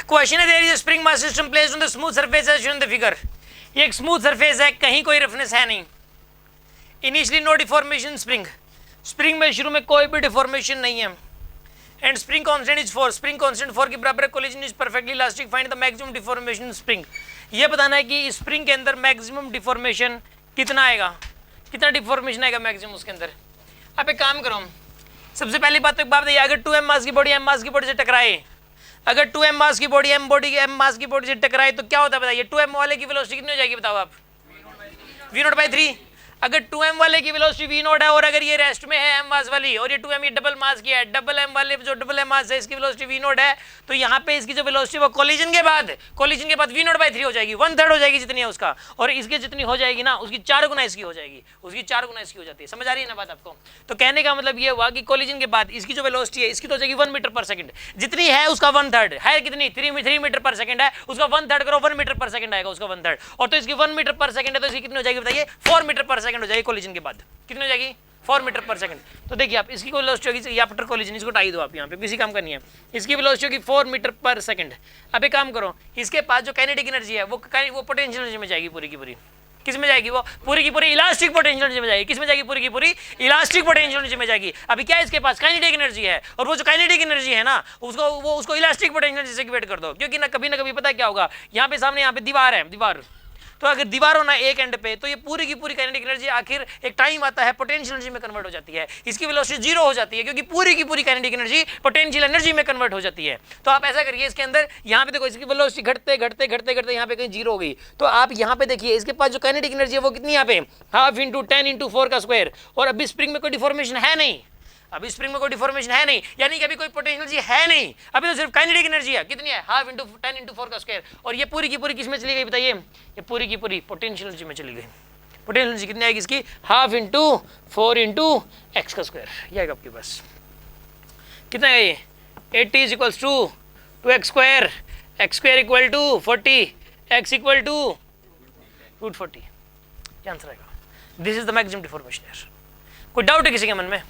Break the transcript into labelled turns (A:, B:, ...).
A: Question है there is a spring mass system placed on the smooth surface as shown in the figure. ये एक smooth surface है, कहीं कोई roughness है नहीं। Initially no deformation spring, spring में शुरू में कोई भी डिफॉर्मेशन नहीं है। And spring constant is 4, spring constant 4 के बराबर है। Collision is perfectly elastic, find the maximum deformation spring. ये बताना है कि स्प्रिंग के अंदर मैक्सिमम डिफॉर्मेशन कितना आएगा, कितना डिफॉर्मेशन आएगा मैक्सिमम उसके अंदर। आप एक काम करो, सबसे पहली बात तो एक बात बताइए, अगर 2m मास की बॉडी m मास की बॉडी से टकराए, अगर 2m मास की बॉडी m मास की बॉडी से टकराए तो क्या होता है बताइए? 2m वाले की वेलोसिटी कितनी हो जाएगी बताओ आप? v0/3। अगर 2m वाले की वेलोसिटी v0 है और अगर ये रेस्ट में है m मास वाली और ये 2m ये डबल मास की है, डबल m वाले जो डबल m मास है इसकी वेलोसिटी v0 है, तो यहाँ पे इसकी जो वेलोसिटी वो कोलिजन के बाद v0/3 हो जाएगी, 1/3 हो जाएगी जितनी है उसका, और इसकी जितनी हो जाएगी ना उसकी 4 गुना इसकी हो जाएगी, उसकी 4 गुना इसकी हो जाती है। समझ आ रही है ना बात आपको? तो कहने का मतलब ये हुआ कि कोलिजन के बाद इसकी जो वेलोसिटी है इसकी तो हो जाएगी 1 मीटर पर सेकंड, जितनी है उसका 1/3 है, कितनी 3 मीटर पर सेकंड है, उसका 1/3 करो 1 मीटर पर सेकंड आएगा उसका 1/3, और तो इसकी 1 मीटर पर सेकंड है तो इसकी कितनी हो जाएगी बताइए? 4 मीटर पर सेकंड हो जाएगी कोलिजन के बाद। कितनी हो जाएगी? 4 मीटर पर सेकंड। तो देखिए आप इसकी वेलोसिटी होगी आफ्टर कोलिजन, इसको टाई दो आप यहाँ पे, किसी काम करनी है, इसकी वेलोसिटी होगी 4 मीटर पर सेकंड। अब एक काम करो, इसके पास जो काइनेटिक एनर्जी है वो पोटेंशियल एनर्जी में जाएगी पूरी की पूरी। किस में जाएगी? वो पूरी की पूरी इलास्टिक पोटेंशियल एनर्जी में जाएगी। किस में जाएगी? पूरी की पूरी इलास्टिक पोटेंशियल एनर्जी में जाएगी। अभी क्या है इसके पास? काइनेटिक एनर्जी है, और वो जो काइनेटिक एनर्जी है ना उसको इलास्टिक पोटेंशियल एनर्जी से इक्वेट कर दो, क्योंकि ना कभी पता क्या होगा, यहाँ पे सामने यहाँ पे दीवार है, दीवार, तो अगर दीवार होना एक एंड पे तो ये पूरी की पूरी काइनेटिक एनर्जी आखिर एक टाइम आता है पोटेंशियल एनर्जी में कन्वर्ट हो जाती है, इसकी वेलोसिटी 0 हो जाती है क्योंकि पूरी की पूरी काइनेटिक एनर्जी पोटेंशियल एनर्जी में कन्वर्ट हो जाती है। तो आप ऐसा करिए, इसके अंदर यहाँ पे देखो इसकी वेलोसिटी घटते घटते घटते घटते यहाँ पे कहीं 0 हो गई, तो आप यहाँ पे देखिए इसके पास जो काइनेटिक एनर्जी है वो कितनी यहाँ पे? हाफ इंटू 10 × 4 का स्क्वायर, और अभी स्प्रिंग में कोई डिफॉर्मेशन है नहीं, अभी स्प्रिंग में कोई डिफॉर्मेशन है नहीं, यानी कि अभी कोई पोटेंशियल एनर्जी है नहीं, अभी तो सिर्फ काइनेटिक एनर्जी है। कितनी है? हाफ इंटू 10 × 4 का स्क्वायर, और ये पूरी की पूरी किस में चली गई बताइए? ये पूरी की पूरी पोटेंशियल एनर्जी में चली गई। पोटेंशियल एनर्जी कितनी आएगी इसकी? हाफ इंटू 4 × x का स्क्वायर, ये आएगा आपके पास। कितना है ये? 80 = 2x², x² = 40, x = √40, ये आंसर आएगा। This is the maximum deformation. कोई डाउट है किसी के मन में?